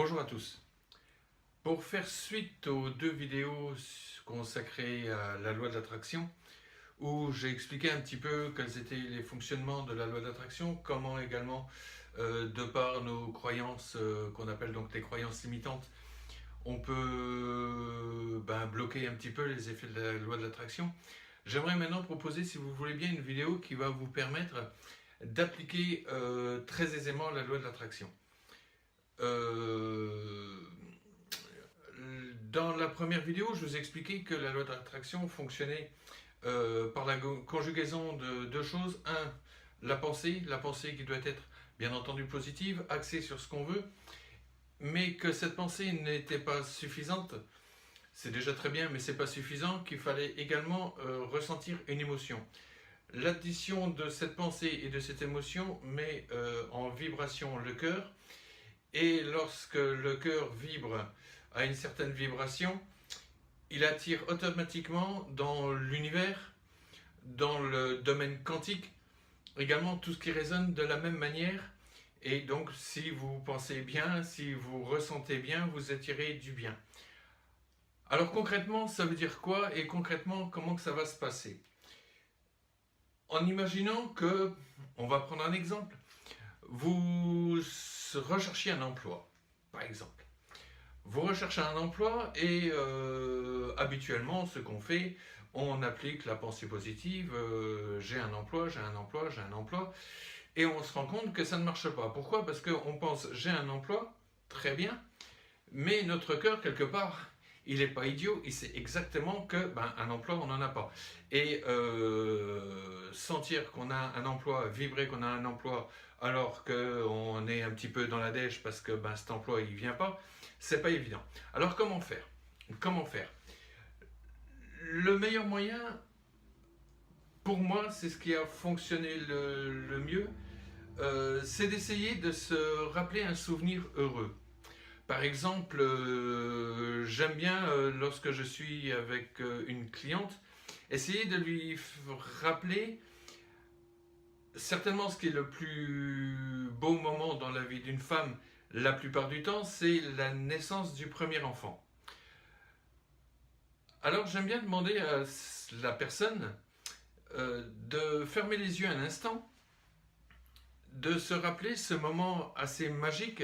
Bonjour à tous. Pour faire suite aux deux vidéos consacrées à la loi de l'attraction, où j'ai expliqué un petit peu quels étaient les fonctionnements de la loi de l'attraction, comment également, de par nos croyances qu'on appelle donc les croyances limitantes, on peut bloquer un petit peu les effets de la loi de l'attraction. J'aimerais maintenant proposer, si vous voulez bien, une vidéo qui va vous permettre d'appliquer très aisément la loi de l'attraction. Dans la première vidéo, je vous ai expliqué que la loi de l'attraction fonctionnait par la conjugaison de deux choses. Un, la pensée qui doit être bien entendu positive, axée sur ce qu'on veut, mais que cette pensée n'était pas suffisante. C'est déjà très bien, mais c'est pas suffisant, qu'il fallait également ressentir une émotion. L'addition de cette pensée et de cette émotion met en vibration le cœur, et lorsque le cœur vibre à une certaine vibration, il attire automatiquement dans l'univers, dans le domaine quantique, également tout ce qui résonne de la même manière. Et donc, si vous pensez bien, si vous ressentez bien, vous attirez du bien. Alors concrètement, ça veut dire quoi? Et concrètement, comment que ça va se passer? En imaginant que, on va prendre un exemple, vous recherchiez un emploi, par exemple. Vous recherchez un emploi et habituellement, ce qu'on fait, on applique la pensée positive, j'ai un emploi, j'ai un emploi, j'ai un emploi, et on se rend compte que ça ne marche pas. Pourquoi? Parce qu'on pense j'ai un emploi, très bien, mais notre cœur, quelque part, il n'est pas idiot, il sait exactement que un emploi, on n'en a pas. Et sentir qu'on a un emploi, vibrer qu'on a un emploi, alors qu'on est un petit peu dans la dèche parce que cet emploi, il ne vient pas, c'est pas évident. Alors comment faire? Comment faire? Le meilleur moyen, pour moi, c'est ce qui a fonctionné le mieux, c'est d'essayer de se rappeler un souvenir heureux. Par exemple, j'aime bien, lorsque je suis avec une cliente, essayer de lui rappeler certainement ce qui est le plus beau moment dans la vie d'une femme, la plupart du temps, c'est la naissance du premier enfant. Alors j'aime bien demander à la personne de fermer les yeux un instant, de se rappeler ce moment assez magique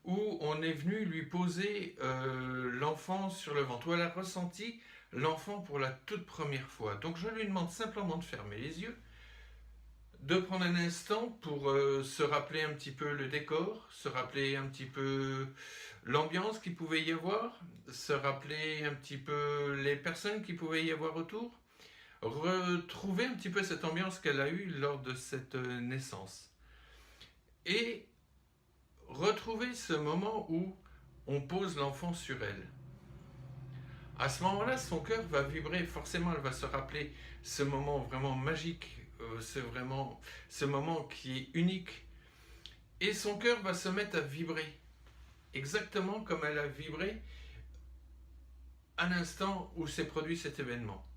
où on est venu lui poser l'enfant sur le ventre, où elle a ressenti l'enfant pour la toute première fois. Donc je lui demande simplement de fermer les yeux, de prendre un instant pour se rappeler un petit peu le décor, se rappeler un petit peu l'ambiance qu'il pouvait y avoir, se rappeler un petit peu les personnes qu'il pouvait y avoir autour, retrouver un petit peu cette ambiance qu'elle a eue lors de cette naissance. Et retrouver ce moment où on pose l'enfant sur elle. À ce moment-là, son cœur va vibrer, forcément elle va se rappeler ce moment vraiment magique, ce moment qui est unique. Et son cœur va se mettre à vibrer, exactement comme elle a vibré à l'instant où s'est produit cet événement.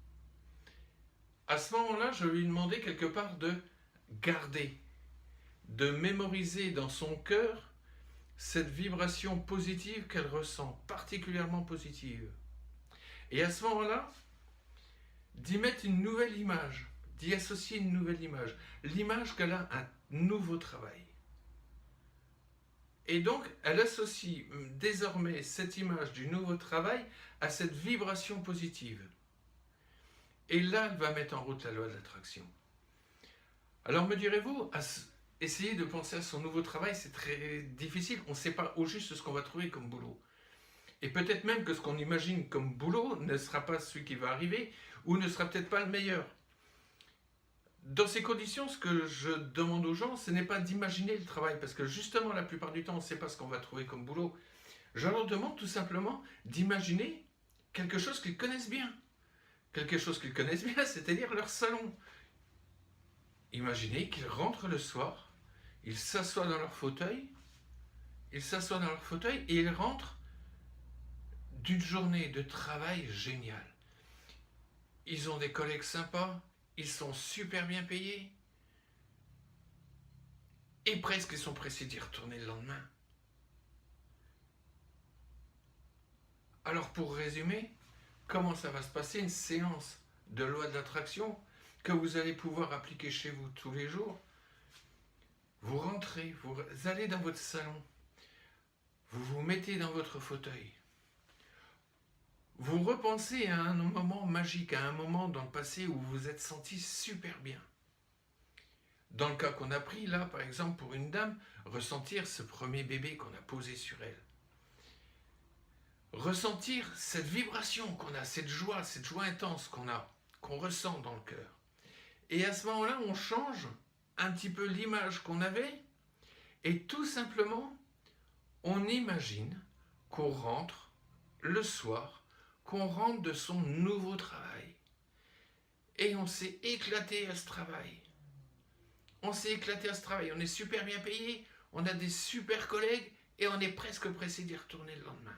À ce moment-là, je lui ai demandé quelque part de garder, de mémoriser dans son cœur cette vibration positive qu'elle ressent, particulièrement positive. Et à ce moment-là, d'y mettre une nouvelle image, d'y associer une nouvelle image, l'image qu'elle a un nouveau travail. Et donc, elle associe désormais cette image du nouveau travail à cette vibration positive. Et là, elle va mettre en route la loi de l'attraction. Alors me direz-vous, essayer de penser à son nouveau travail, c'est très difficile. On ne sait pas au juste ce qu'on va trouver comme boulot. Et peut-être même que ce qu'on imagine comme boulot ne sera pas celui qui va arriver, ou ne sera peut-être pas le meilleur. Dans ces conditions, ce que je demande aux gens, ce n'est pas d'imaginer le travail, parce que justement, la plupart du temps, on ne sait pas ce qu'on va trouver comme boulot. Je leur demande tout simplement d'imaginer quelque chose qu'ils connaissent bien. Quelque chose qu'ils connaissent bien, c'est-à-dire leur salon. Imaginez qu'ils rentrent le soir, ils s'assoient dans leur fauteuil, et ils rentrent d'une journée de travail géniale. Ils ont des collègues sympas, ils sont super bien payés, et presque ils sont pressés d'y retourner le lendemain. Alors pour résumer, comment ça va se passer une séance de loi de l'attraction que vous allez pouvoir appliquer chez vous tous les jours? Vous rentrez, vous allez dans votre salon, vous vous mettez dans votre fauteuil, vous repensez à un moment magique, à un moment dans le passé où vous vous êtes senti super bien. Dans le cas qu'on a pris là, par exemple, pour une dame, ressentir ce premier bébé qu'on a posé sur elle. Ressentir cette vibration qu'on a, cette joie intense qu'on a, qu'on ressent dans le cœur. Et à ce moment-là, on change un petit peu l'image qu'on avait et tout simplement, on imagine qu'on rentre le soir, qu'on rentre de son nouveau travail. Et on s'est éclaté à ce travail. On s'est éclaté à ce travail, on est super bien payé, on a des super collègues et on est presque pressé d'y retourner le lendemain.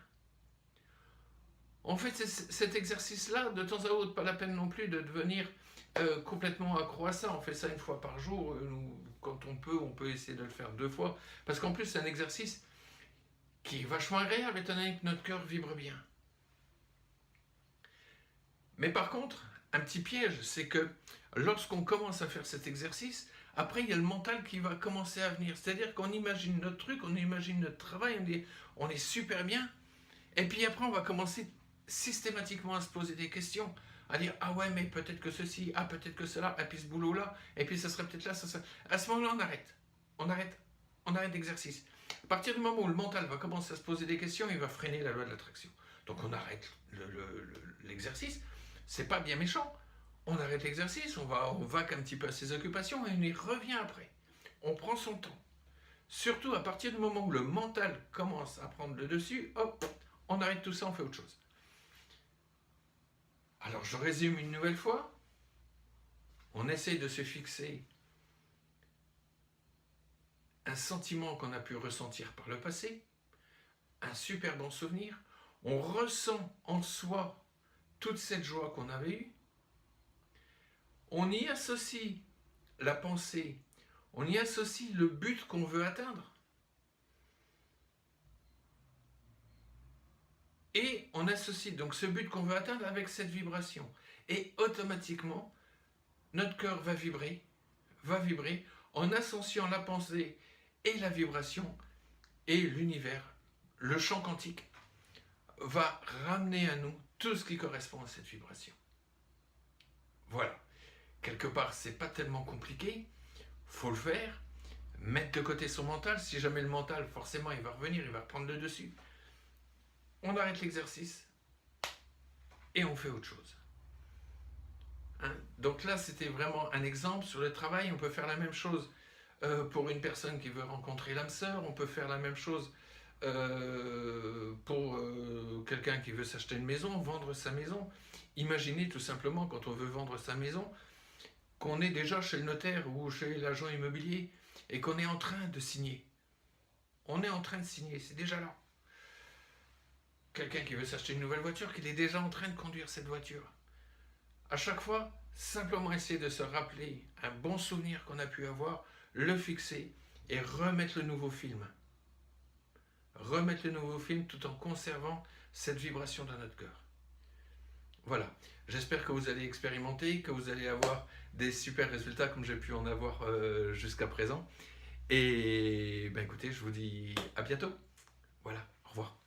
On fait cet exercice-là de temps à autre, pas la peine non plus de devenir complètement accro à ça. On fait ça une fois par jour, quand on peut essayer de le faire 2 fois, parce qu'en plus c'est un exercice qui est vachement agréable étant donné que notre cœur vibre bien. Mais par contre, un petit piège, c'est que lorsqu'on commence à faire cet exercice, après il y a le mental qui va commencer à venir. C'est-à-dire qu'on imagine notre truc, on imagine notre travail, on est super bien, et puis après on va commencer systématiquement à se poser des questions, à dire ah ouais mais peut-être que ceci, ah peut-être que cela, et puis ce boulot là, et puis ça serait peut-être là, ça serait... À ce moment-là on arrête l'exercice. À partir du moment où le mental va commencer à se poser des questions, il va freiner la loi de l'attraction. Donc on arrête l'exercice, c'est pas bien méchant, on arrête l'exercice, on vaque un petit peu à ses occupations et on y revient après. On prend son temps. Surtout à partir du moment où le mental commence à prendre le dessus, hop, on arrête tout ça, on fait autre chose. Alors je résume une nouvelle fois. On essaye de se fixer un sentiment qu'on a pu ressentir par le passé, un super bon souvenir. On ressent en soi toute cette joie qu'on avait eue. On y associe la pensée, on y associe le but qu'on veut atteindre. Et on associe donc ce but qu'on veut atteindre avec cette vibration. Et automatiquement, notre cœur va vibrer en associant la pensée et la vibration, et l'univers, le champ quantique, va ramener à nous tout ce qui correspond à cette vibration. Voilà. Quelque part, c'est pas tellement compliqué, faut le faire, mettre de côté son mental. Si jamais le mental, forcément, il va revenir, il va reprendre le dessus. On arrête l'exercice et on fait autre chose. Hein? Donc là, c'était vraiment un exemple sur le travail. On peut faire la même chose pour une personne qui veut rencontrer l'âme sœur. On peut faire la même chose pour quelqu'un qui veut s'acheter une maison, vendre sa maison. Imaginez tout simplement, quand on veut vendre sa maison, qu'on est déjà chez le notaire ou chez l'agent immobilier et qu'on est en train de signer. On est en train de signer, c'est déjà là. Quelqu'un qui veut s'acheter une nouvelle voiture, qu'il est déjà en train de conduire cette voiture. À chaque fois, simplement essayer de se rappeler un bon souvenir qu'on a pu avoir, le fixer et remettre le nouveau film. Remettre le nouveau film tout en conservant cette vibration dans notre cœur. Voilà, j'espère que vous allez expérimenter, que vous allez avoir des super résultats comme j'ai pu en avoir jusqu'à présent. Et ben écoutez, je vous dis à bientôt. Voilà, au revoir.